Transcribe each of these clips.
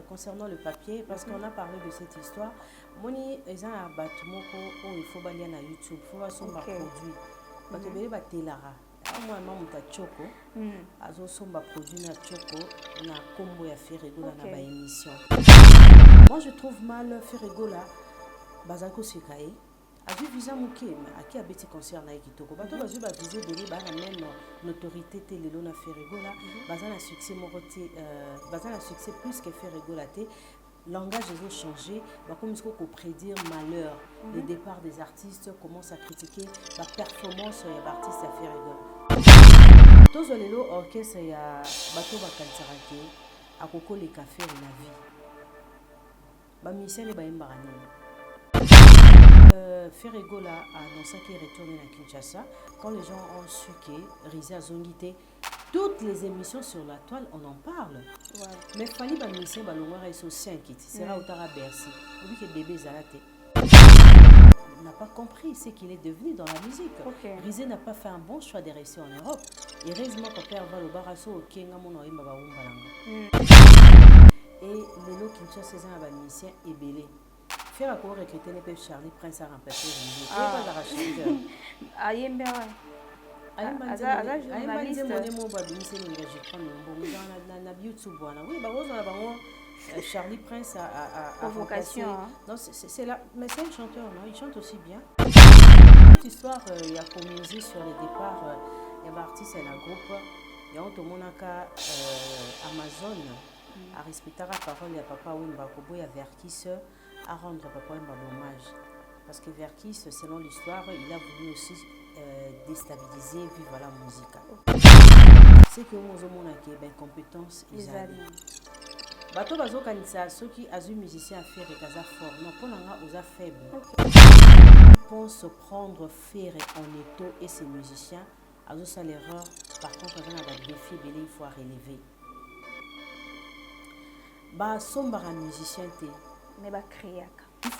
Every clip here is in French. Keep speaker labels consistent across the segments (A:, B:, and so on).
A: Concernant le papier, parce qu'on a parlé de cette histoire, moni eza na bato moko oyo il faut balia na YouTube, faut basomba produit. Bato bele batelara. Moi muta choko, azo somba produit na choko na kombo ya Ferregola na ba émission. Moi je trouve mal Ferregola bazako sekaye. Azu visa muke aki abeti concert na kitoko. Bato bazu ba viser bele ba na même notoriété telelo na Ferregola, bazana succès moroté bazana succès plus que Ferregola té. Langage veut changer, comme il faut prédire malheur, le départ des artistes, commence à critiquer la performance des artistes à Ferregola. Tous les orchestres il y a bateau bakantarake à koko les cafés de la vie. Ba mission les baimbarani. Ferregola a annoncé qu'il retourne à Kinshasa quand les gens ont su que Rizé a zongité. Toutes les émissions sur la toile, on en parle. Ouais. Mais Fali Bamisien Balongora est aussi inquiète. C'est là où Tara Bercy. On dit que bébé Zalaté n'a pas compris ce qu'il est devenu dans la musique. Rizé n'a pas fait un bon choix de rester en Europe. Heureusement que Père Valobaraso au Kenga Monoïmba Baumbalanga. Et les lots qui sont ces Bamisien est belé. Faire à quoi recruter les Charlie Prince à remplacer Rizé. Il va l'arracher.
B: Ayembe.
A: Charlie Prince a convocation. C'est là, mais c'est un chanteur, non? Il chante aussi bien. Cette histoire, il y a communiqué sur le départ, il y a artiste et la groupe, il y a un monaka Amazon à respecter la parole, il y a papa Wimba Kobo, il y a Verkis à rendre papa Wimba hommage. Parce que Verkis, selon l'histoire, il a voulu aussi déstabiliser, vivre la musique. C'est que nous avons des compétences. Bato bazo kanisa ceux qui azu musicien à faire et kaza fort non pour l'anga aux faible. Ils pensent prendre faire en étau et ces musiciens azu ça l'erreur par contre on a des défis belé il faut relever. Ba sombara musicien té
B: mais ba créer.
A: Il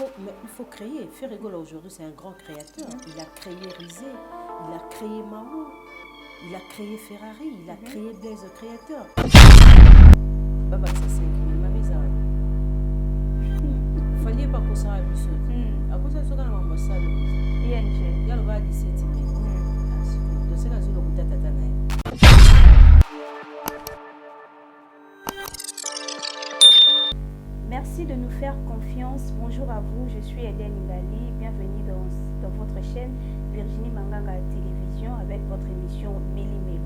A: faut créer. Ferregola aujourd'hui c'est un grand créateur. Il a créé Rizé, il a créé Mao, il a créé Ferrari, il a créé Blaise créateur. Baba ça c'est fallait pas que ça abuse. À cause de ça, on a ambassade. Il y a le bas de 17 000. De ce cas, on a
B: Merci de nous faire confiance. Bonjour à vous, je suis Eden Ngali. Bienvenue dans votre chaîne Virginie Manganga Télévision avec votre émission Méli Mélo.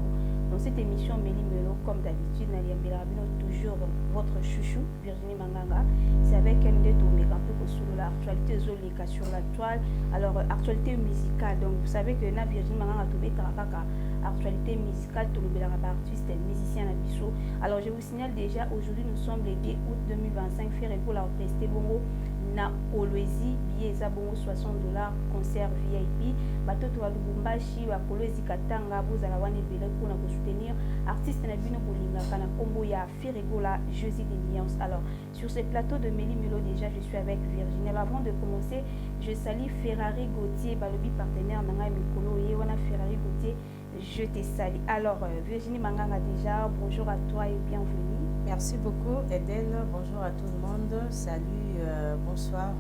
B: Dans cette émission Méli Mélo, comme d'habitude, toujours votre chouchou Virginie Manganga. C'est avec un des tombés un peu sur l'actualité zolika sur la toile. Alors actualité musicale. Donc vous savez que na Virginie Manganga tombé kaka actualité musicale tout le artiste musicien na biso. Alors je vous signale déjà aujourd'hui nous sommes le 2 août 2025 Ferregola orchestre bongo na Kolwezi billet za bongo $60 concert VIP batoto wa Lubumbashi wa Kolwezi Katanga bozala wana belé pour na soutenir artiste na bino bolinga kana kombo ya Ferregola Josie des Nuances. Alors sur ce plateau de Méli Mélo déjà je suis avec Virginie. Alors avant de commencer je salue Ferrari Gauthier balobi partenaire nanga mikolo ye wana Ferrari Gauthier je te salue. Alors Virginie Manganga déjà bonjour à toi et bienvenue.
A: Merci beaucoup Eden, bonjour à tout le monde, salut, bonsoir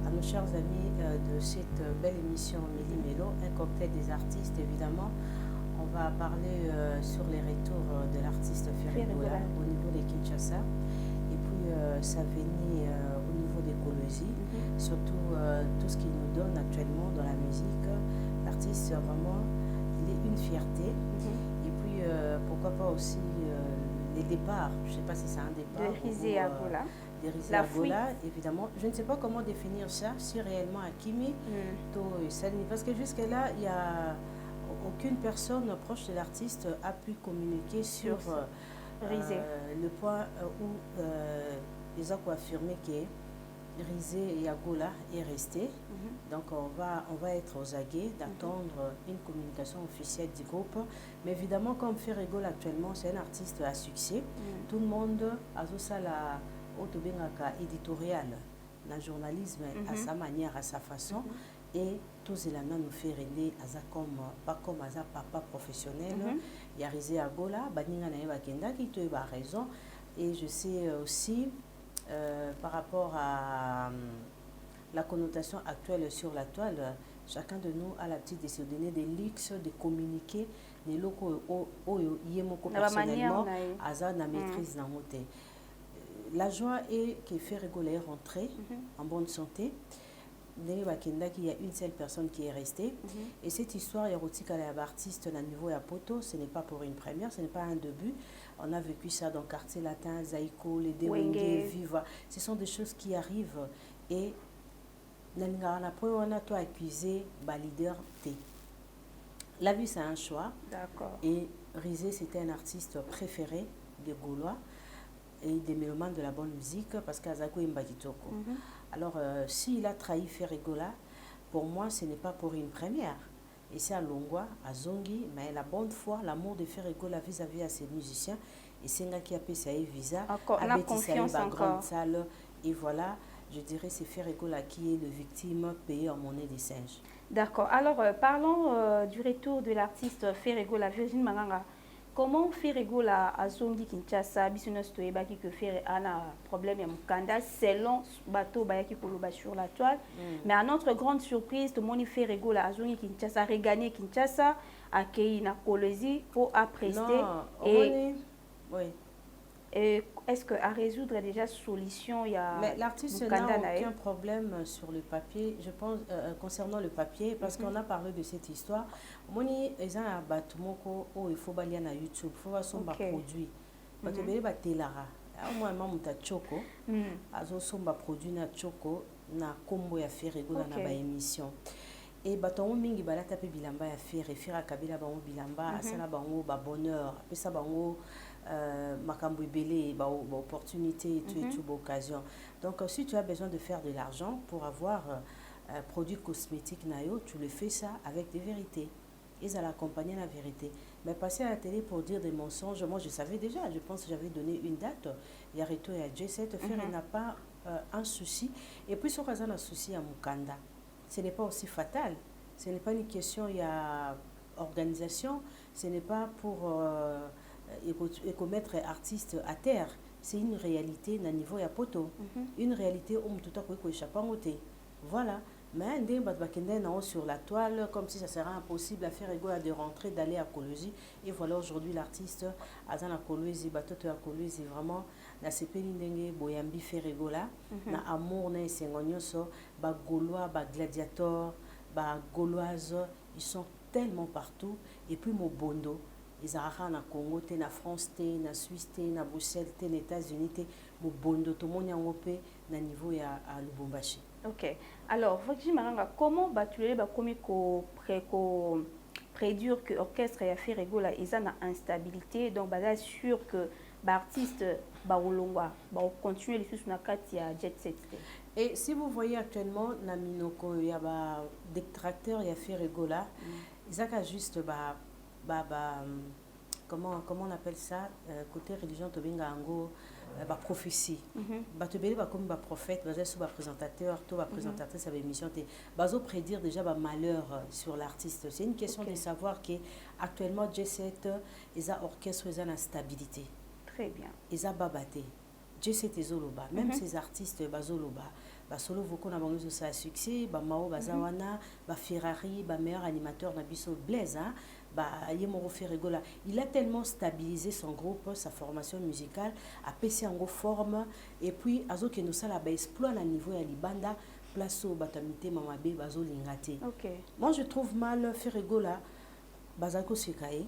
A: à nos chers amis de cette belle émission Méli Mélo, un cocktail des artistes évidemment. On va parler sur les retours de l'artiste Ferregola au niveau de Kinshasa et puis sa venue au niveau des Kolwezi, surtout tout ce qu'il nous donne actuellement dans la musique. L'artiste vraiment, il est une fierté et puis pourquoi pas aussi les départs, je ne sais pas si c'est un départ
B: de Rizé à Gola.
A: La Gola, évidemment. Je ne sais pas comment définir ça, si réellement Akimi, parce que jusque-là, il n'y a aucune personne proche de l'artiste a pu communiquer sur le point où ils ont affirmé que Rizé et Agola est resté. Donc on va être aux aguets d'attendre une communication officielle du groupe. Mais évidemment, comme Ferregola actuellement, c'est un artiste à succès. Tout le monde a ça la éditorial, le journalisme à sa manière, à sa façon. Et tous les ans nous fait rêver pas comme un papa professionnel. Il y a Rizé Agola, Baninga Naïba Kenda qui a raison. Et je sais aussi, par rapport à la connotation actuelle sur la toile, chacun de nous a la petite de se donner des luxes, de communiquer les locaux personnellement, à na maîtrise dans la joie est que Ferrego est rentré en bonne santé. Il y a une seule personne qui est restée. Et cette histoire érotique à l'artiste à niveau à Poto, ce n'est pas pour une première, ce n'est pas un début. On a vécu ça dans le quartier latin, Zaïko, les Déwenge, Viva. Ce sont des choses qui arrivent. Et on a toi accusé, leader T. La vie, c'est un choix.
B: D'accord.
A: Et Rizé, c'était un artiste préféré des Gaulois et des mélomanes de la bonne musique parce qu'Azako est Mbagitoko. Alors, s'il a trahi Ferregola, pour moi, ce n'est pas pour une première. Et c'est à Longwa, à Zongi, mais la bonne foi, l'amour de Ferregola vis-à-vis à ses musiciens, et c'est un qui a payé sa visa,
B: a confiance encore.
A: Grande salle, et voilà, je dirais c'est Ferregola qui est le victime payé en monnaie des singes.
B: D'accord. Alors, parlons du retour de l'artiste Ferregola, Virginie Manganga. Comment Ferregola a zongi Kinshasa, Bisunos Toebaki que Ferre a un problème à Mukanda, selon bateau Bayaki Koloba sur la toile. Mais à notre grande surprise, tout le monde Ferregola a zongi Kinshasa, a regagné Kinshasa, a accueilli na Colosie pour apprécier.
A: Oui.
B: Est-ce qu'à résoudre déjà solution, il y a...
A: Mais l'artiste n'a aucun problème sur le papier, je pense, concernant le papier, parce qu'on a parlé de cette histoire. Moni, ils ont un bâtiment il faut aller sur YouTube, il faut voir son produit. Il faut aller sur Telara. Moi, je suis choco. Je suis produit na choco, na combo ya Ferrego na ba émission. Et batongo mingi balata pe bilamba ya Ferre Kabila bango bilamba, asala bango ba bonheur, apesa bango makambo ebele, ba opportunité et tout occasion. Donc si tu as besoin de faire de l'argent pour avoir produit cosmétique nayo, tu le fais ça avec des vérités. Ils allaient accompagner la vérité. Mais passer à la télé pour dire des mensonges, moi je savais déjà, je pense que j'avais donné une date. Il y a Reto et à J7, Ferre n'a pas un souci. Et puis sur un souci à Mukanda. Ce n'est pas aussi fatal. Ce n'est pas une question, il y a organisation, ce n'est pas pour commettre artiste à terre. C'est une réalité à niveau ya poto. Une réalité où tout à coup échappe en côté. Voilà. Mais sur la toile, comme si ça serait impossible à faire de rentrer, d'aller à Colosie. Et voilà aujourd'hui l'artiste à Colosie, Batoto à Colosie, vraiment, na sepeli ndenge boyambi Ferregola, na amour na esengonyoso, ba Gaulois, ba gladiateurs, ba Gauloises, ils sont tellement partout. Et puis mon bondo, ils arrivent na Congo, na France, na Suisse, na Bruxelles, na États-Unis, mon bondo, tout le monde est na niveau à Lubumbashi.
B: Ok. Alors, Virginie Manganga, comment tu prédire que l'orchestre a fait Ferregola ils ont une instabilité, donc c'est sûr que l'artiste va continuer les choses sur la jet set.
A: Et si vous voyez actuellement na Minoko, il y a des détracteurs, il y a Ferregola, ils ont juste comment on appelle ça côté religion tobinga ango prophétie batobeli ba comme ba prophète ba sous ba présentateur to ba présentatrice à l'émission te bazo prédire déjà ba malheur sur l'artiste. C'est une question de savoir que actuellement J7 ils a orchestre ils a la stabilité.
B: Très bien.
A: Ils a babaté J7 ezoloba même ces artistes bazoloba ba solo voko na bango ça succès ba mao bazawana ba Ferrari ba meilleur animateur na biso Blaise Ferregola. Il a tellement stabilisé son groupe, sa formation musicale, a passé en forme, et puis azo que nous ça la exploit à niveau ya libanda place au batamité mamabe bazo lingate. Moi je trouve mal Ferregola bazako sekae.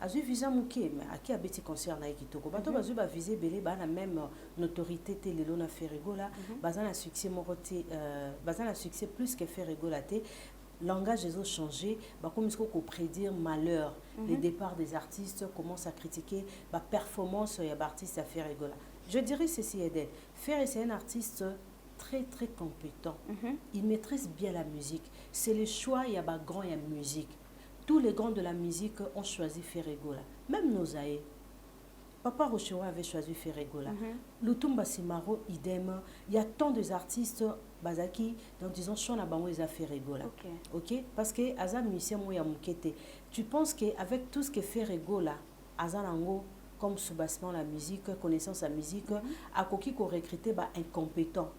A: Azu visa muke mais à qui a beti concert na kitoko. Bato bazu ba viser belé ba na même notoriété télé na Ferregola, bazana succès moroté bazana succès plus que Ferregola té. Langage des autres changé, comme il faut prédire malheur, les départs des artistes, commence à critiquer la performance des artistes à Ferregola. Je dirais ceci, Eden. Ferre, c'est un artiste très très compétent. Il maîtrise bien la musique. C'est le choix, il y a des grands, il y a musique. Tous les grands de la musique ont choisi Ferregola. Même Nozaï. Papa Rochewa avait choisi Ferregola. Lutumba Simaro, idem. Il y a tant d'artistes Bazaki, donc disons, Chona Bango, ils ont fait Ferregola. Ok? Parce que Azam musicien Moya Mukete. Tu penses qu'avec tout ce que fait Ferregola, Azanango, comme soubassement la musique, connaissance la musique, à qui qu'on recruter bah incompétent.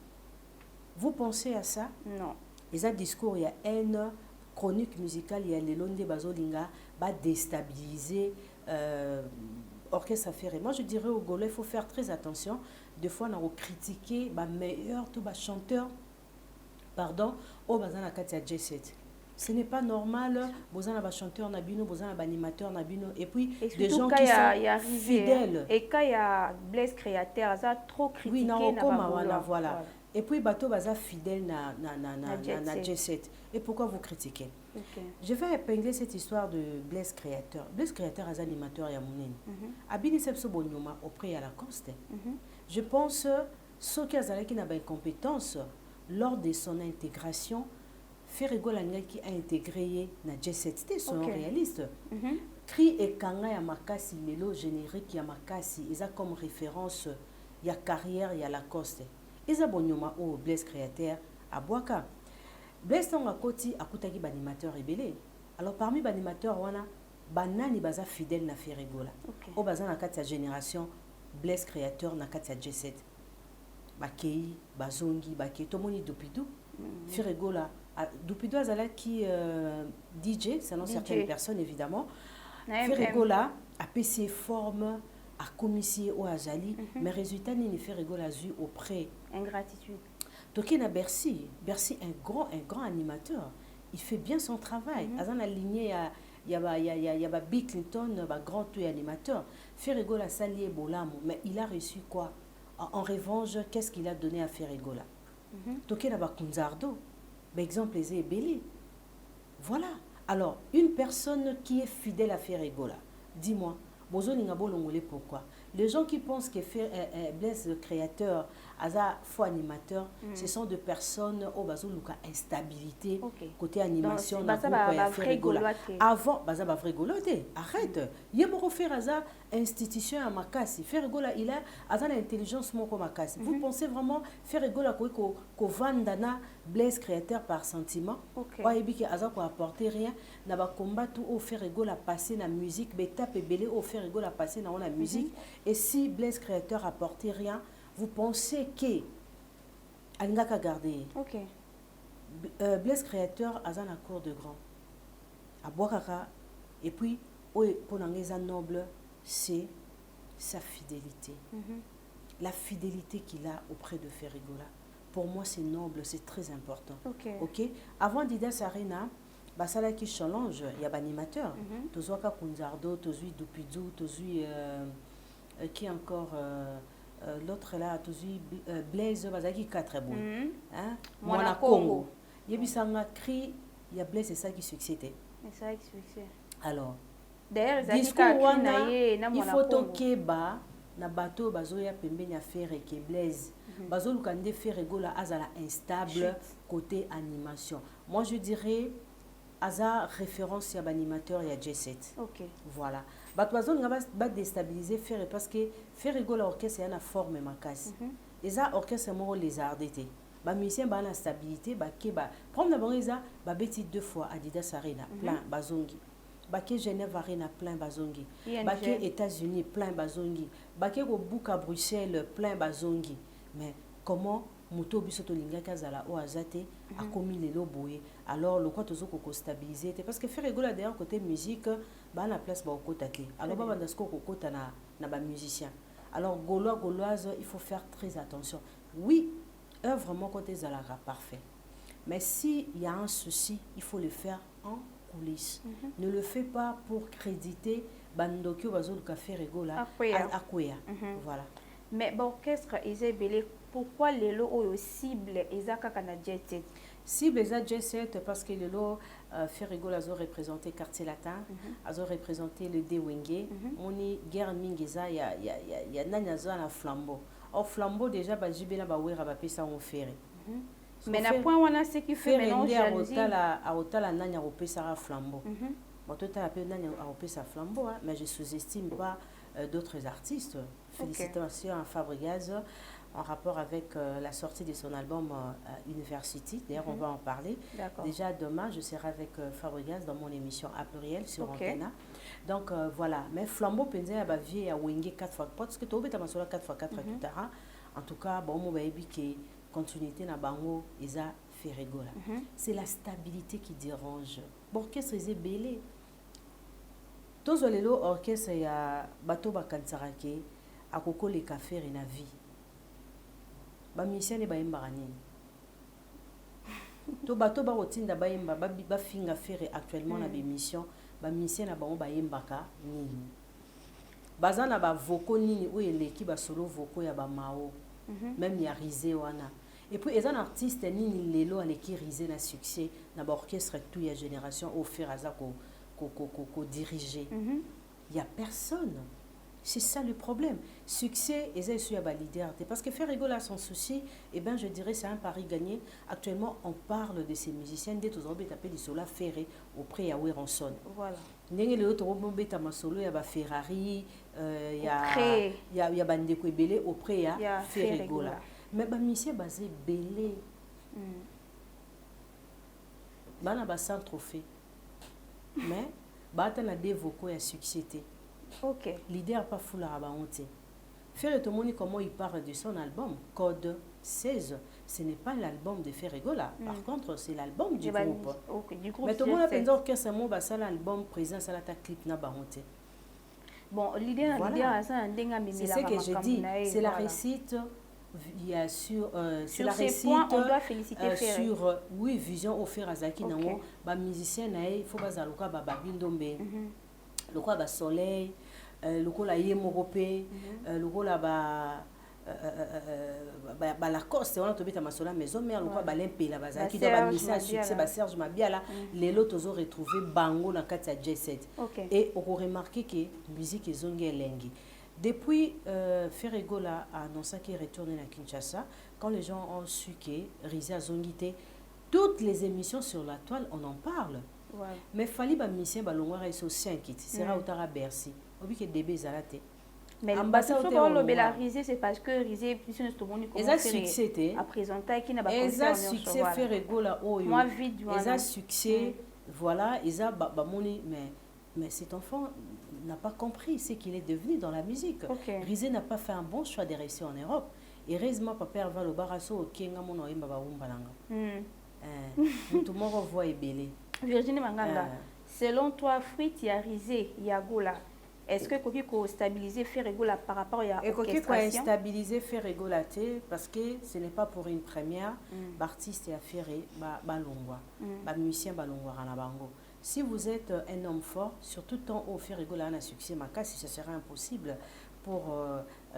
A: Vous pensez à ça?
B: Non.
A: Les a discours, il y a une chronique musicale, il y a les londes bazolinga, bah déstabiliser orchestre affaire. Moi je dirais au Gaulois, il faut faire très attention. Des fois on a critiqué bah meilleur tout bah chanteur, pardon, au bazana katia J7. Ce n'est pas normal, vous avez un chanteur nabino, vous avez un animateur nabino, et puis des gens qui sont fidèles.
B: Et quand il y a Blaise créateur, ça trop critiqué.
A: Oui, voilà. Et puis bateau baza fidèle na J7. Et pourquoi vous critiquez? Je vais épingler cette histoire de Blaise créateur. Blaise créateur est animateur ya monene. Abini sepso bonyoma auprès à la Coste. Je pense ceux qui ont une compétence lors de son intégration. Ferrego Langa qui a intégré na J7, c'était son réaliste. Cri et Kanga ya makasi, mélo générique ya makasi, ils ont comme référence ya carrière ya Lacoste. Ils ont bonyoma au Blaise créateur à Boaka. Blaise Tonga Koti a koutaki banimateur rebelle. Alors parmi banimateur wana banani baza fidèle na Ferrego la. Au baza na katia génération Blaise créateur na katia J7. Bakei, bazongi, bakei, tomoni dopidou. Ferrego la Dupido Azala qui DJ, c'est non certaines personnes évidemment. Ferregola a PC forme, a commissionné au Azali, mais résultat ni Ferregola a eu auprès.
B: Ingratitude.
A: Tokina Bercy, un grand animateur. Il fait bien son travail. Azan aligné il y a Bill Clinton, un grand animateur. Ferregola salié bolamo, mais il a reçu quoi? En revanche, qu'est-ce qu'il a donné à Ferregola? Tokina Bakunzardo. Par exemple, les ébélés. Voilà. Alors, une personne qui est fidèle à Ferregola, dis-moi, pourquoi? Les gens qui pensent que Blaise le créateur, Aza faux animateur, ce sont des personnes au bazoluka instabilité côté animation. Avant, baza ba vrai goloté. Arrête. Yeboro faire Aza institution à Makasi. Ferregola il a Aza l'intelligence moko Makasi. Vous pensez vraiment Ferregola ko vandana Blaise créateur par sentiment? Oyebi que Aza ko apporter rien. Na ba combat tout au Ferregola passer na musique, betape belé au Ferregola passer na la musique. Et si Blaise créateur apportait rien, vous pensez que Alingaka gardé. Blaise créateur a un cour de grand. À Boakaka. Et puis, pour un noble, c'est sa fidélité. La fidélité qu'il a auprès de Ferregola. Pour moi, c'est noble, c'est très important. Avant Dida Sarena, Basala qui challenge, il y a un animateur. Tozoaka Kunzardo, Tozui Dupidou, Tozui. Qui encore l'autre là, Tozui Blaise, Bazaki 4 bon. Mwana Congo. Yebisanga cri, il y a Blaise, c'est ça qui succède. Alors, discours wana, il faut toquer bas. Na bateau bazoya pembeni ya faire que Blaise bazo lukande Ferregola azala instable côté animation. Moi je dirais aza référence ya animateur ya J7. Voilà. Bato bazo nga déstabiliser faire parce que Ferregola orchestre yana forme makasi. Eza orchestre mo les ardete. Ba musicien ba na stabilité ba ke ba prendre na eza ba beti 2 fois Adidas Arena plein bazongi. Baké Genève Arena plein bazongi. Baké États-Unis plein bazongi. Baké Bobuka Bruxelles plein bazongi. Mais comment Moto Bisoto Linga Kazala o Azate a commis les loboé. Alors le quoi tozo ko stabiliser parce que Ferregola d'ailleurs côté musique ba na place ba okotake. Alors ba bandasko kokota na ba musicien. Alors Gauloise il faut faire très attention. Oui, œuvre mon côté Zalara parfait. Mais si il y a un souci, il faut le faire en coulisses. Ne le fais pas pour créditer Bandokyo Bazol Café Regola à Kouya. Voilà.
B: Mais l'orchestre Isabelle, pourquoi les lots cible Isaka Kanadjet?
A: Cible J7 parce que les lots Ferregola a représenté Quartier Latin, a représenté le Dewenge, on est guerre Mingeza, il y a Nanyazo à flambeau. Au flambeau déjà, Bajibela Bawera Bapesa on ferré.
B: Mais la point on a ce qui fait mélange
A: à Otala Nanya Opesa flambeau. Bon, tout à l'heure Nanya Opesa flambeau, mais je sous-estime pas d'autres artistes. Félicitations à Fabregas. en rapport avec la sortie de son album University. D'ailleurs, on va en parler. Déjà demain, je serai avec Fabregas dans mon émission à pluriel sur Antena. Donc voilà, mais Flambeau Penze a vie à Wenge 4x4 parce que tu as 4x4 en tout cas, bon, mon baby qui continuité na bango isa ferregola. C'est la stabilité qui dérange. L'orchestre est belé. Tous les orchestres ya bato bakansarake akoko le café na vie. Ba musicien ba yemba nini. To bato ba rotinda ba yemba ba finga faire actuellement na bémission ba musicien na bango ba yembaka nini. Bazana ba voko nini ou eleki ba solo voko ya ba mao. Même ya risé wana. Et puis les artistes nini lelo aleki risé na succès na ba orchestre tout ya génération au faire aza ko diriger. Il y a personne. C'est ça le problème. Succès, et c'est sur la leader. Parce que faire rigoler à son souci, eh ben, je dirais c'est un pari gagné. Actuellement, on parle de ces musiciens. Dès que vous avez tapé du sola ferré auprès de Werenson.
B: Voilà.
A: Il y a Ferrari, il y a Bandeko Belé auprès de Ferrigola. Mais les musiciens basés Belé. Il y a 100 trophées. Mais il y a des vocaux à succès.
B: Ok.
A: Leader pas fou la honte. Faire tout le monde comment il parle de son album Code 16. Ce n'est pas l'album de Ferregola. Par contre, c'est l'album du groupe.
B: Du groupe.
A: Mais tout le monde a pensé que c'est mon l'album présent ça la clip na ba honte.
B: Bon, l'idée
A: c'est ce que je dis. C'est la réussite. Il y a sur la réussite.
B: Points, on doit féliciter
A: sur oui vision offert à Zaki nango ba musicien na il faut bazaluka ba babildombe. Le quoi soleil, le quoi la yemorope, le quoi la la coste, on a trouvé ta masola maison, mais le quoi l'impe la base qui doit misser à succès, Serge Mabiala, les lots ont retrouvé bango dans quatre jet set. Et on a remarqué que la musique est zongue lengue. Depuis Ferregola a annoncé qu'il retourne à Kinshasa, quand les gens ont su que Rizé a zongité, toutes les émissions sur la toile, on en parle.
B: Ouais.
A: Mais fali ba mission ba longwa ils sont 5 kit sera utara Bercy obi ke débé zalate
B: mais ambassadeur le belarisé c'est parce que Rizé plus ne tomoni comment
A: succès
B: à présenter qui n'a pas
A: concert succès fait rigola oyo
B: moi vite
A: voilà succès voilà isa ba moni mais cet enfant n'a pas compris ce qu'il est devenu dans la musique. Rizé n'a pas fait un bon choix de réussir en Europe. Heureusement papa va le barasso au kenga mono yemba ba umbalanga tout le monde voit belé.
B: Virginie Manganga, selon toi, Fruit, il y a Rizé, il y a Gola. Est-ce que Koki peut stabiliser Ferregola par rapport à l'orchestration?
A: Et Koki peut stabiliser Ferregola parce que ce n'est pas pour une première. L'artiste est affairé, balongwa, musicien balongwa ranabango. Si vous êtes un homme fort, surtout tant au Ferregola a un succès, si ce sera impossible pour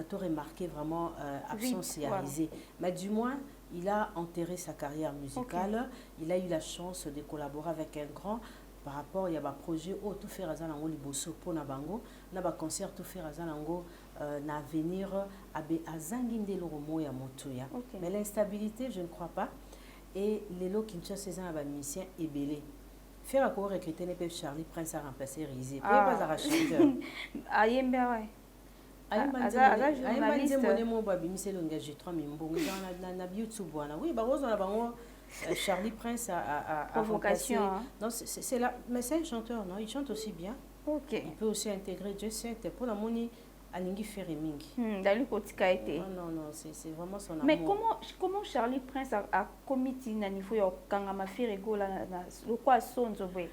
A: te remarquer vraiment absence et Rizé. Mais du moins, il a enterré sa carrière musicale. Il a eu la chance de collaborer avec un grand par rapport il y a un projet où tout faire à Zanango Liboso pour Nabango, na ba concert tout faire à Zanango na venir à Zanginde Loromo ya Motoya. Mais l'instabilité, je ne crois pas. Et les lots qui sont ces ans musiciens est belé. Faire à quoi recruter les Charlie Prince a remplacé Rizé. Pas à chanteur.
B: Ayemba ouais.
A: Charlie Prince a provocation. Non, c'est là, mais c'est un chanteur, non? Il chante aussi bien. Il peut aussi intégrer Dieu sait pour la monnaie Alingi Ferremingi. Non, c'est vraiment son amour.
B: Mais comment Charlie Prince a commis un niveau de Kangama Ferregola le quoi son zobé?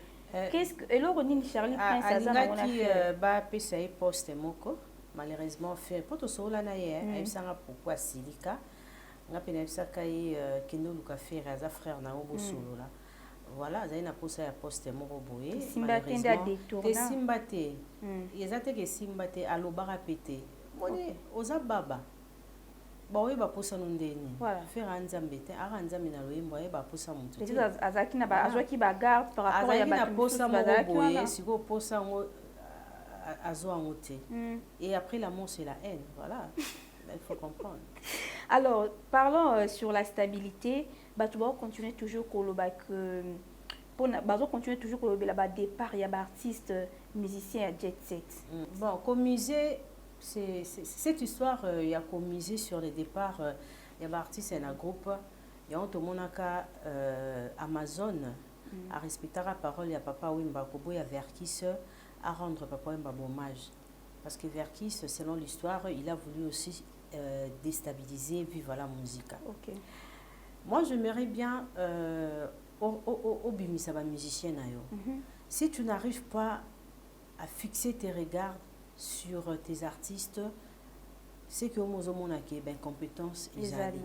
B: Qu'est-ce que et l'autre Charlie Prince a
A: qui ba pesa poste moko. Malheureusement fait pour tout cela na ye il sanga pourquoi silika nga pena bisaka yi kendo luka faire as frère na obo solo là voilà za ina posa ya poste moko boye malheureusement te simbate ezate ke simbate alobara pété moni oza baba ba oye ba posa ndeni faire anzambe te ara nzambe na loyembo ye ba posa mutu
B: te azaki na ba azwaki ba garde par rapport ya ba
A: posa moko boye siko posa ngo et après l'amour c'est la haine, voilà. Il faut comprendre.
B: Alors parlons sur la stabilité. Batouba continue toujours que pour continuer toujours que le départ il y a artistes musiciens à jet set.
A: Bon comme musée cette histoire, il y a commisé sur le départ, il y a artiste et un groupe, il y a tout le monde Amazon a respecté la parole, il y a Papa Wimba Kobo, il y a Verkis à rendre Papa Wimba hommage. Parce que Verkis, selon l'histoire, il a voulu aussi déstabiliser, vivre la musique.
B: Okay.
A: Moi, j'aimerais bien au bimisa ba musicien si tu n'arrives pas à fixer tes regards sur tes artistes, c'est que au monake ben compétence izali.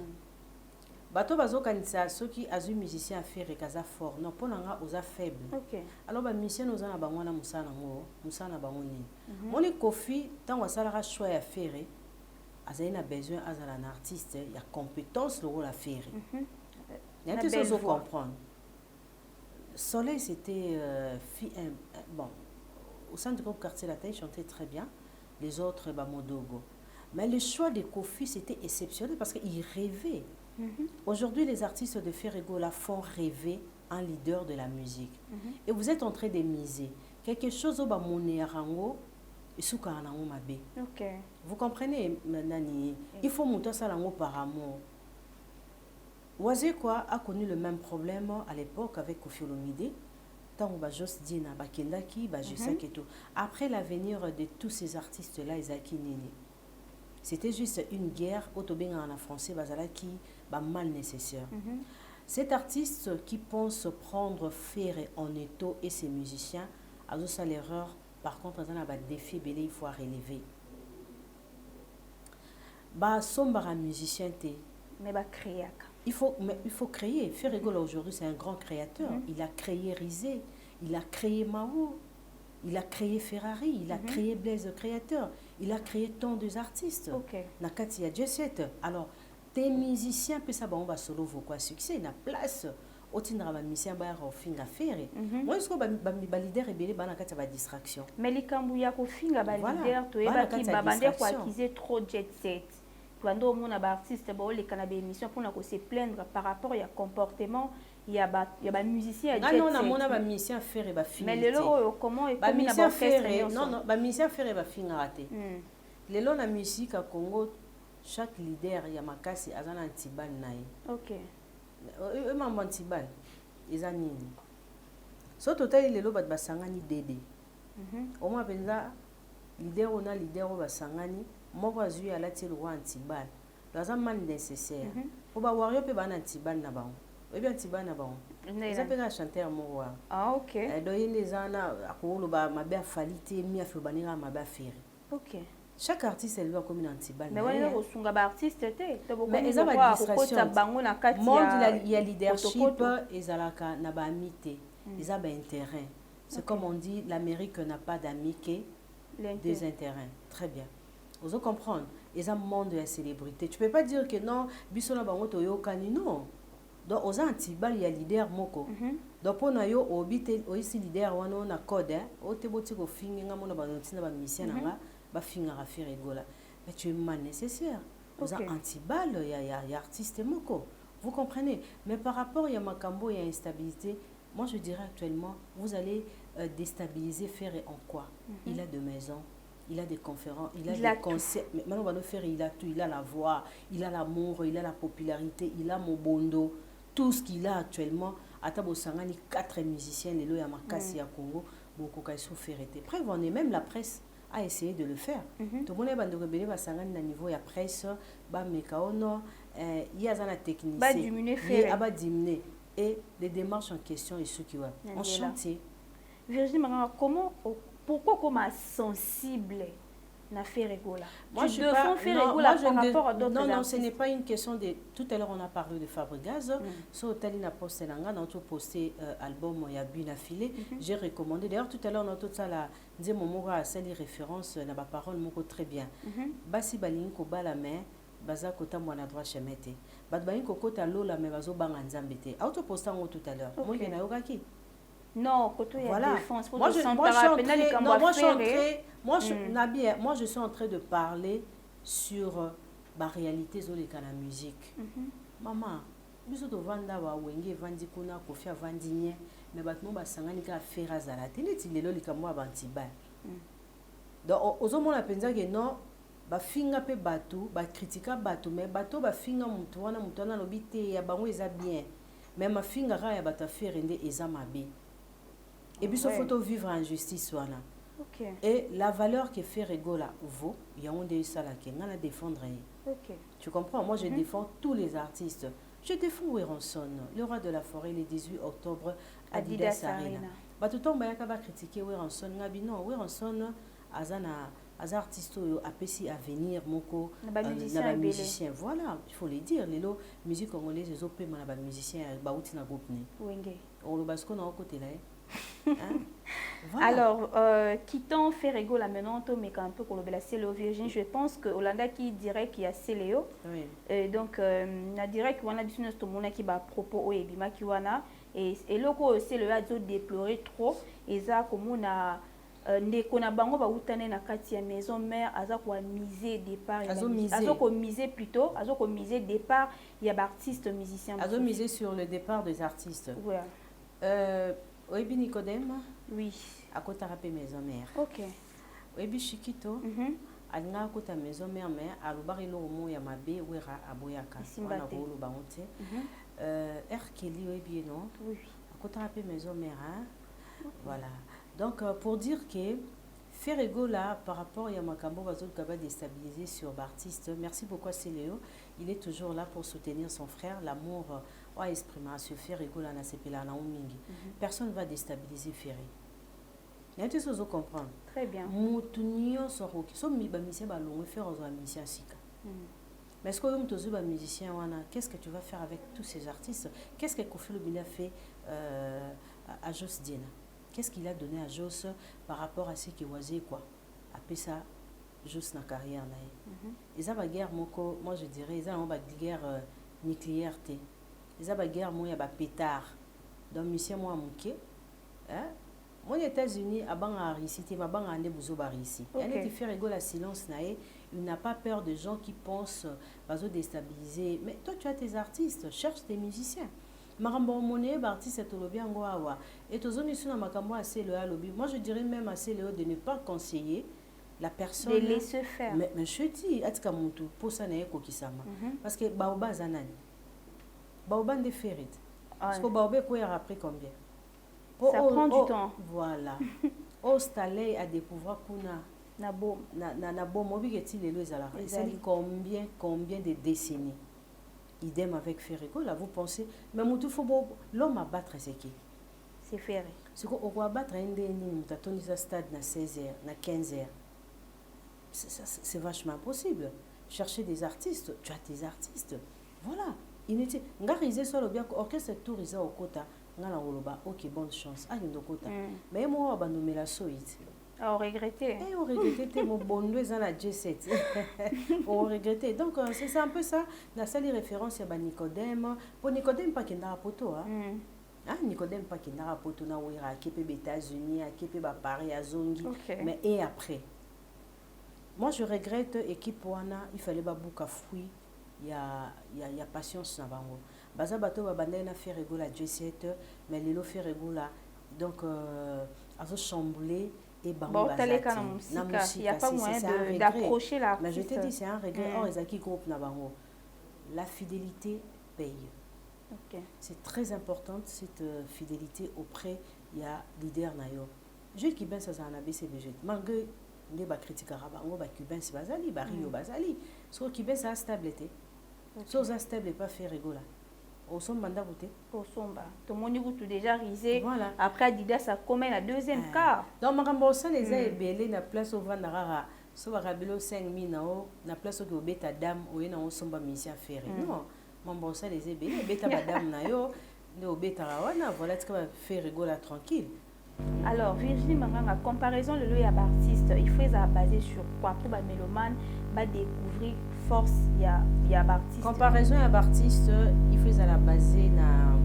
A: Bato bazo kanisa soki azu musicien a faire kaza fort non ponanga oza faible.
B: Okay.
A: Alors ba musicien oza na bangwana musana ngo musana bangoni. Moni Kofi tant wasala choix à faire azali na besoin azala un artiste il y a compétence le rôle à faire. Il y a des choses à comprendre. Soleil, c'était bon, au centre du groupe quartier latin, il chantait très bien. Les autres, Modogo. Mais le choix de Kofi, c'était exceptionnel parce qu'il rêvait. Aujourd'hui, les artistes de Ferrego la font rêver un leader de la musique. Et vous êtes en train de miser quelque chose au Bamonéarango et Soukarango Mabe. Vous comprenez, Nani? Il faut monter ça par amour. Oazé quoi a connu le même problème à l'époque avec Kofi Olomide. Tant on va juste dire na bakendaki, ba je sais que tout. Après l'avenir de tous ces artistes là, Isaki Nini. C'était juste une guerre autobénga en français bazala qui ba mal nécessaire. Cet artiste qui pense prendre Ferré en étau et ses musiciens a aussi l'erreur. Par contre, dans un défi belé il faut relever. Ba sombara musicien té.
B: Mais ba créer.
A: Il faut créer. Ferrego aujourd'hui, c'est un grand créateur. Il a créé Rizé, il a créé Mao, il a créé Ferrari, il a créé Blaise le créateur, il a créé tant d'artistes. Nakati a Jet. Alors, tes musiciens, puis ça, on va solo vaut quoi succès, il a place. Otindra musicien ba rofinga faire. Moi je crois ba leader rebelle ba nakati ba distraction.
B: Mais les kambuya ko finga ba leader to eba ki ba bande ko acquiser trop jet set. Quand on a des artistes qui émission pour se plaindre par rapport au comportement, il y a des musiciens.
A: Non, on a des musiciens faire et des filles.
B: Mais les lots, comment est-ce que
A: musiciens faire non, les musiciens faire et des filles raté. Les lots la musique à Congo, chaque leader il y a makasi azana antibal naï.
B: OK.
A: Eux maman antibal, ils ont nini. So total les lots bat basangani dédé. Au moins benza leader on a leader au basangani. Moi, je suis à la télé antibal. Dans un mal nécessaire. Pour voir un peu antibal na bon. Et bien antibal na bon. Ils appellent chanter à moi.
B: Ah ok.
A: Donc les ana à colo ba ma belle qualité mi a fait banira ma belle faire.
B: Ok.
A: Chaque artiste elle doit comme une antibal.
B: Mais ouais on sunga ba artiste té.
A: Mais ils ont pas distraction. Monde il y a leadership et zalaka na ba amité. Ils ont intérêt. C'est comme on dit l'Amérique n'a pas d'amis que des intérêts. Très bien. Vous comprendre, ils ont un monde de la célébrité. Tu ne peux pas dire que non, Bissona Bangoto Yokani, non. Donc, aux Antibal, il y a leader Moko. Donc, pour nous, aussi leader, on a code, on te botte au finger, on a banotina, on a mission, on a finger à faire rigola. Mais tu es mal nécessaire. Aux Antibal, il y a artiste Moko. Vous comprenez? Mais par rapport à Makambo, il y a instabilité. Moi, je dirais actuellement, vous allez déstabiliser Ferré en quoi? Il a 2 maisons. Il a des conférences, il a des concerts. Mais maintenant, on va nous faire, il a tout. Il a la voix, il a l'amour, il a la popularité, il a Mobondo. Tout ce qu'il a actuellement. À Tabosangani, 4 musiciens, les lois à Makasi à Congo, beaucoup qui sont ferretés. Prévenez, même la presse a essayé de le faire. Tout le monde a dit que Sangani, à niveau de la presse, il y a un technicien. Il y a diminué. Et les démarches en question et ceux qui vont en chantier.
B: Virginie, comment. Pourquoi comme sensible na Ferrego là? Moi je défends Ferrego là par rapport à d'autres artistes.
A: Non, ce n'est pas une question de... Tout à l'heure, on a parlé de Fabregas. Sur Talina Postelanga, on a posté album Il y a bu na filé. J'ai recommandé. D'ailleurs, tout à l'heure, on a tout ça là. Disait mon mot à celle référence na ba parole moko très bien. Basi balinko bala mais baza kota mwana droit chemete. Bat balinko kota lola mais bazo banga nzambete. Auto postango tout à l'heure. Moi qui na yokaki.
B: Non, côté voilà. Défense.
A: Moi, je suis en train de parler sur la réalité de la musique. Maman, biso to vanda wa wenge vandi kuna kofia vandi nye, mais batmo ba sangani ka fera zala. Tene ti lelo likamwa bantiba. Donc ozomona penza que non, bafinga pe bato bakritika bato mais bato bafinga mutu wana lobi te ya bango eza bien mais mafinga kaka ya bato afere nde eza mabe et biso faut vivre en justice wana.
B: Okay.
A: Et la valeur que Ferregola vaut, il y a un de ça là qui est défendre.
B: Okay.
A: Tu comprends? Moi, je défends tous les artistes. Je défends Weronson, le roi de la forêt, le 18 octobre, Adidas Arena. Bah tout le temps, bah y a critiquer Weronson. Ngabi non, Weronson, azana, az artiste a pessi à venir, moko, na musicien. Voilà, il faut le dire. Les lots musique congolaise, les opé, na musicien, bah outi na groupe né.
B: Wenge.
A: On le basco na côté là.
B: Hein? Voilà. Alors, quittant Ferregola maintenant, mais un peu pour le Céléo Virginie, je pense que Hollanda qui dirait qu'il y a Céléo. Oui. Donc, na dirait qu'il y a un business qui va propos au Ebima qui wana et loko Céléo a déploré trop et ça comme on a ndeko na bango ba utane na kati ya maison mère aza ko miser départ azo ko miser plutôt azo ko miser départ il y a artistes musiciens
A: azo miser sur le départ des artistes.
B: Voilà.
A: Oebi Nicodème.
B: Oui.
A: À côté de maison mère.
B: Ok.
A: Oebi Chikito. Alina kota maison mère mais alubari lo mo ya mabe wera aboyaka. Wana bolo bangote. Erkeli oebi non.
B: Oui.
A: À côté de maison mère. Voilà. Donc pour dire que Ferregola par rapport à Makambo Bazol Kaba déstabilisé sur l'artiste. Merci beaucoup à Céléo. Il est toujours là pour soutenir son frère. L'amour a exprimé à ce Ferregola na sepela na umingi. Personne ne va déstabiliser Ferré. Il y a des choses à comprendre.
B: Très bien.
A: Moutounio soroki. So mi ba musicien ba longue faire aux musiciens sika. Mais est-ce que vous tous ba musicien wana, qu'est-ce que tu vas faire avec tous ces artistes? Qu'est-ce que Kofi Lobile a fait à Jos Diena? Qu'est-ce qu'il a donné à Jos par rapport à ce qui was quoi? Après ça, Jos na carrière na. Ils ont la guerre moko, moi je dirais ils ont la guerre nucléaire té. Ils ont la guerre moi ya ba pétard. Donc musicien moi muké, hein? Moi, les États-Unis, avant à réciter, avant à aller bouzo ici. Elle qui fait rigoler la silence naé. Il n'a pas peur de gens qui pensent bazo déstabiliser. Mais toi, tu as tes artistes, cherche tes musiciens. Marambo moné, artiste est au lobby en goawa. Et tous les gens makambo assez le lobby. Moi, je dirais même assez le de ne pas conseiller la personne.
B: De laisser faire.
A: Mais je dis, atika mutu pour ça naé kokisama. Parce que baoba zanani, baoba de ferit. Parce que baoba quoi après combien?
B: Ça prend du temps.
A: Voilà. Au stade à découvrir kuna
B: na bom
A: mobigeti lelo ezala. Ça dit combien de décennies. Idem avec Ferregola, vous pensez mais mutu faut l'homme à battre c'est qui?
B: C'est Ferré.
A: C'est quoi on va battre un des mutatoni za stade na 16h, na 15h. C'est vachement possible. Chercher des artistes, tu as tes artistes. Voilà. Inutile. Ngariser sur le bien orchestre tourisa au quota. Ok, bonne chance. Ah, mais moi, on va la soïte.
B: On regrettait.
A: Et on regrettait mon bon dans la G7. On regrettait. Donc, c'est un peu ça. La seule référence, c'est Nicodème. Pour Nicodème, pas qu'il n'a pas poto. Nicodème, pas qu'il n'a pas poto. Na ouira, qui peut États-Unis, qui peut Paris, à Zongi. Mais et après. Moi, je regrette équipe Wana. Il fallait pas beaucoup fruit. Il y a patience dans bango. Baza bato babandé na faire rigola G7 mais les lo faire rigola donc azo chambouler et bango
B: il y a pas moyen d'approcher l'artiste.
A: Mais je te dis c'est un regret or ezaki groupe na bango. La fidélité paye. C'est très important cette fidélité auprès il y a leader na yo. Je qui ben ça na BCBG malgré les ba critiquera bango ba cubain c'est bazali ba rio bazali so qui ben ça stabilité. So ça stable pas faire rigola. Au somba ndabouté
B: au somba tout le monde tout déjà risé voilà. Après Adidas ça comme la deuxième quart
A: donc makambo ça les a ebelé na place au vandara so bakabilo 5000 na place au beta dame o na somba mission faire non mambo ça les ebelé beta madame na yo no beta wana voilà tu vas faire rigola tranquille.
B: Alors Virginie Manganga comparaison le loya artiste il faut ça basé sur quoi pour ba mélomane va découvrir force il y a artiste
A: comparaison à artiste il faut à la baser na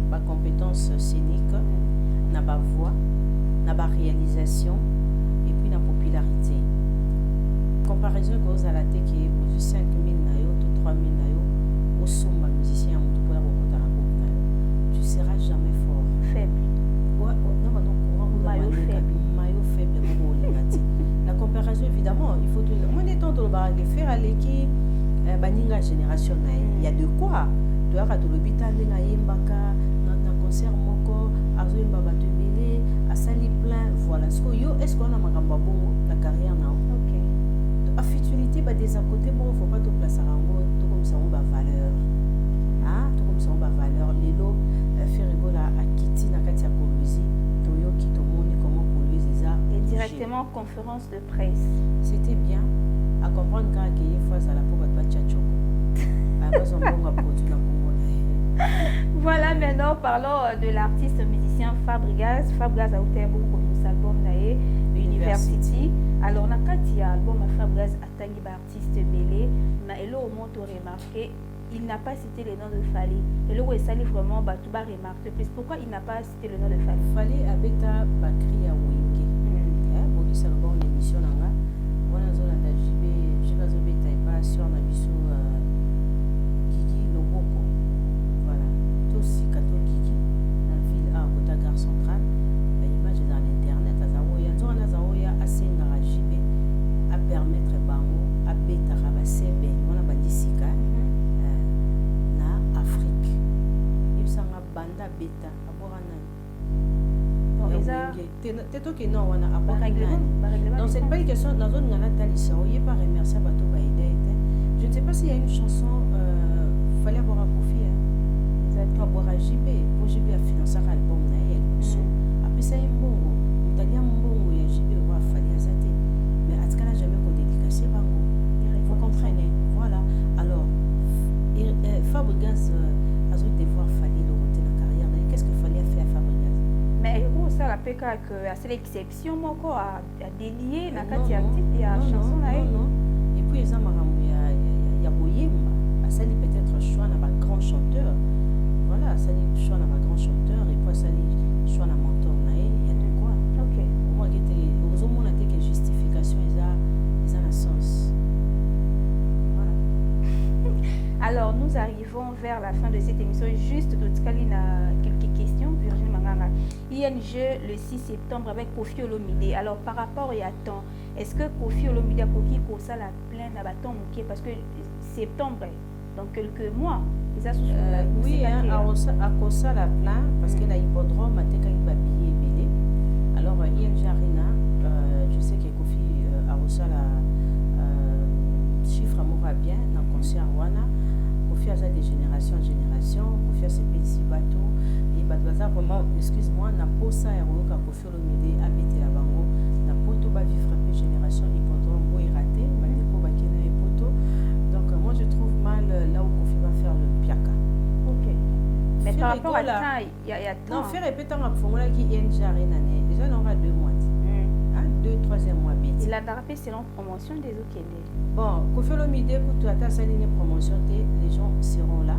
A: ba compétence scénique na ba voix na ba réalisation et puis na popularité comparaison cause à la tête qui est 5000 na yo to 3000 na yo au somba musicien on peut rencontrer un groupe na yo tu seras jamais fort
B: faible
A: maillot faible la comparaison évidemment il faut moi étant parage faire aleki baninga génération na il y a de quoi to yaka to lobita ndenga yembaka na concert moko azo yemba bato ebele asali plein voilà so yo est-ce qu'on a makamba bongo la carrière na
B: OK
A: a futilité ba des à côté bon faut pas te placer rango to comme ça on ba valeur ah to comme ça on ba valeur lelo faire rigola a kiti na kati ya Kolwezi to yo ki to moni comment Kolwezi za
B: et directement conférence de presse
A: c'était bien à comprendre quand il faut ça la pour ba tchachoko
B: voilà, maintenant parlons de l'artiste musicien Fabregas. Fabregas a été beaucoup de son album naé University. Alors na kati ya album Fabregas atangi ba artiste belé, na elo au monde remarqué, il n'a pas cité le nom de Fally. Et là où il s'allie vraiment ba tout ba remarquer plus pourquoi il n'a pas cité le nom de Fally.
A: Fally abeta bakri ya wenge. Boki ça bon émission nanga. Wana zo na jibe, jiba zo beta pas sur na biso aussi catholique dans la ville à Kota Gare Centrale, l'image dans l'internet, Azaoya assez narajibé à permettre bango à beta rabasebe, on a bandisika na Afrique. Il s'en a banda beta à Borana. T'es ok non on a Borana. Donc c'est pas une question dans zone ngana talisa, on y pas remercier bato ba idée. Je ne sais pas s'il y a une chanson fallait avoir un profit. Toi boire JB pour JB a financé l'album na elle pousso après ça mbongo italia mbongo ya JB wa Fally azate mais atkana jamais qu'on dédicacer bango vous comprenez voilà alors Fabregas a dû devoir Fally le côté de la carrière qu'est-ce que Fally a fait à Fabregas
B: mais il ça la PK que à cette exception moko a délié na kati ya titre ya chanson na
A: non et puis ils ont maramou ya boyemba a sali peut-être choix na ba grand chanteur. Voilà, ça dit choix un grand chanteur et puis ça dit choix un mentor il y a de quoi.
B: OK.
A: Au moins aux hommes on a dit que justification ils a la sens. Voilà.
B: Alors nous arrivons vers la fin de cette émission juste Totikalina quelques questions Virginie Manganga. ING le 6 septembre avec Koffi Olomide. Alors par rapport à temps, est-ce que Koffi Olomide a pris ça la plaine à bâton parce que septembre dans quelques mois
A: oui, à cause de la plan, parce que l'hippodrome a été billet belé. Alors, ING Arena, je sais que Koffi a reçu la chiffre amour bien dans le concert Wana. Koffi a de génération en génération. Koffi a ses petits bateaux. Et Badwaza, vraiment, excuse-moi, n'a pas ça et Royoka Koffi Olomide a bêté la bango. N'a pas tout vivre frappé génération hippodrome où il raté. Donc, moi, je trouve mal là où Koffi va faire le piaka.
B: Ok. Mais par rapport à ça, il y a temps.
A: Non, faire répéter un formula qui est déjà rénanée. Déjà, on aura 2 mois. 2-3e mois.
B: Il a rappelé selon promotion des autres.
A: Bon, Koffi Olomide, pour tout à sa ligne promotion, les gens seront là.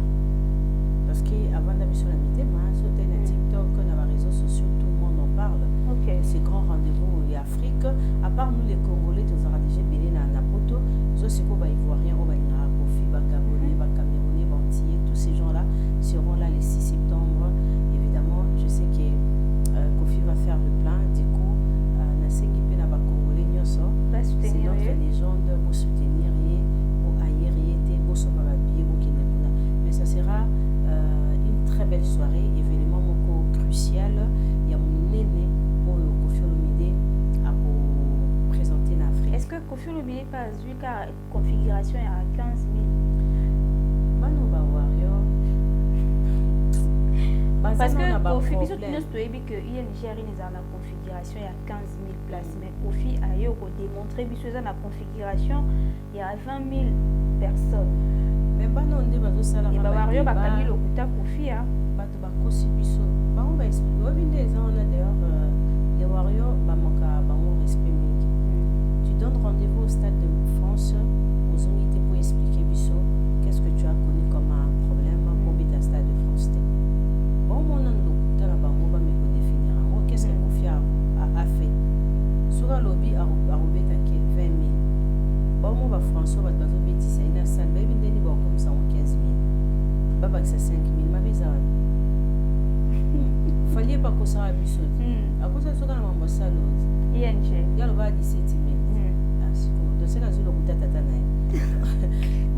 A: Parce qu'avant d'aller sur la midi, sur TikTok, dans les réseaux sociaux, tout le monde en parle.
B: Okay.
A: C'est grand rendez-vous en Afrique. À part nous, les Congolais, nous avons déjà béni dans Napoto. Nous aussi, on va y voir rien, on va y voir Koffi, Gabonais, Camerounais, Antillais, tous ces gens-là seront là le 6 septembre. Évidemment, je sais que Koffi va faire le plein. Du coup, Nasengi Pena va Congolais, c'est notre légende pour soutenir, pour aérer, pour sauver la vie, mais ça sera une très belle soirée, événement crucial. Il y a mon aîné pour Koffi Olomide à vous présenter en Afrique.
B: Est-ce que Koffi Olomide pas vu car configuration est à 15 000? Parce que Koffi, puisque nous savons que ING a une configuration il y a 15 000 places, mais Koffi a démontré que dans la configuration il y a 20 000 personnes.
A: Mais non, on dit que ça la.
B: Et Wario va payer le coût à Koffi.
A: Bato ba kosi biso. Ba on va expliquer. On vient des ans d'ailleurs les Wario ba moka ba on respect mingi. Tu donnes rendez-vous au Stade de France aux unités pour expliquer biso qu'est-ce que tu as connu comme un problème pour bêta Stade de France. Bon mon nom de la bango ba me ko définir. Qu'est-ce que Koffi a fait? Sur le lobby a robeta que 20 000. Bon mon ba François ba bazo bêtise ina salle ba vinde ni ba comme ça 15 000. Baba c'est 5 000 ma visa. Fallait pas que ça abuse. À cause de ça dans l'ambassade.
B: ING.
A: Il y a le bas 17 000. c'est dans une route à Tatanaï.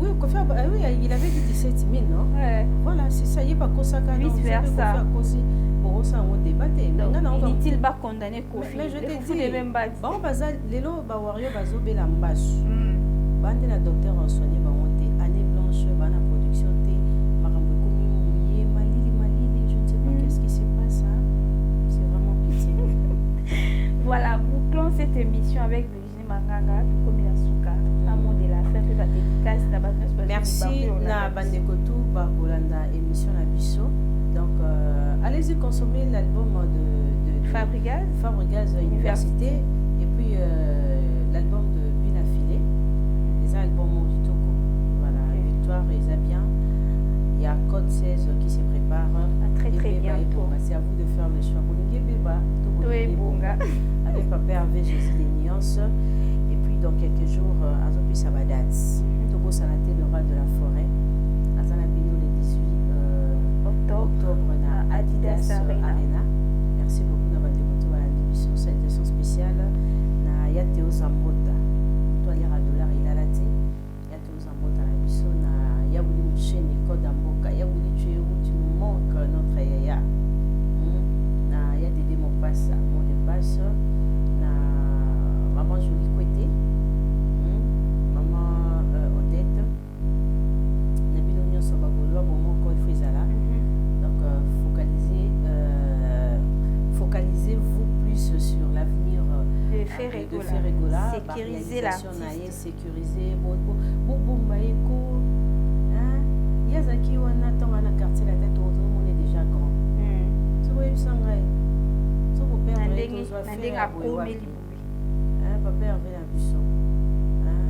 A: Oui, oui, il avait dit 17 000, non?
B: Ouais.
A: Voilà, c'est ça, il n'y a pas ça.
B: Vice versa.
A: Pour ça, on débattait.
B: Inutile pas condamner Kofi.
A: Mais je te dis,
B: bon,
A: lelo ba wario bazo bela mbasu. Bande na docteur soigné ba monté année blanche ba na production té makambo komi mouillé malili je ne sais pas qu'est-ce qui se passe hein. C'est vraiment pitié.
B: Voilà, bouclons cette émission avec Virginie Manganga comme la souka. Un mot de la fin, peut-être dédicace na ba.
A: Merci na bande kotu ba kolanda émission na biso. Donc allez-y consommer l'album de Fabregas Université et puis l'album de Bina Filé, les albums Moritoko. Voilà, Victoire et Zabien. Il y a Code 16 qui se prépare.
B: Très bientôt.
A: C'est à vous de faire le choix. Avec Papa Hervé Jésus des Nuances. Et puis dans quelques jours, Azopi Sabadat. Togo Sanaté, le roi de la forêt. Azanabino le 18 octobre na Adidas Arena. Merci beaucoup na bande koto à l'émission salutation spéciale na ya Théo Zambota. Toi lira dollar il a laté. Ya Théo Zambota na biso na ya wuli mchene code amboka ya wuli tu nous manque notre yaya. Na ya Dédé mon passe na maman Jolie Kouete. Maman Odette. Na bino nyonso bagolwa bon ko ifizala. Focalisez-vous plus sur l'avenir
B: de Ferregola, sécuriser l'artiste,
A: sécuriser Boumbaïko, Yazaki wana tanga na quartier la tête on est déjà grand. Tu vois Sangai, tu peux perdre les papa Hervé la Busson,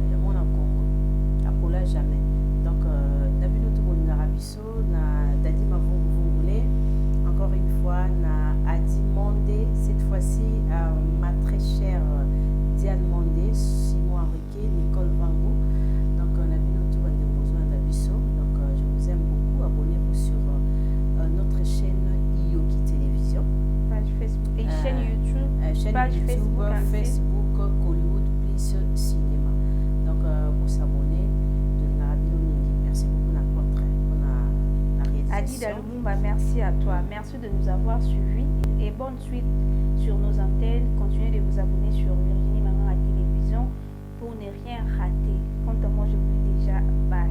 A: il y a mon Congo, Apola jamais. Donc d'habitude tout le monde na Rabisso, na Dadi Mavongolé. Encore une fois, na Adi Mondé, cette fois-ci ma très chère Diane Mondé, Simon Henriquet, Nicole Vango. Donc on a vu notre besoin d'Abisso. Donc je vous aime beaucoup. Abonnez-vous sur notre chaîne Ioki Télévision.
B: Page Facebook et chaîne YouTube.
A: Page Facebook, Hollywood Plus Cinéma. Donc pour s'abonner, de l'Arabie Mingi. Merci beaucoup Nakotre.
B: Adi Dalumumba, merci à toi. Merci de nous avoir suivis et bonne suite sur nos antennes. Continuez de vous abonner sur Virginie Manganga Télévision pour ne rien rater. Quant à moi, je vous dis déjà bye.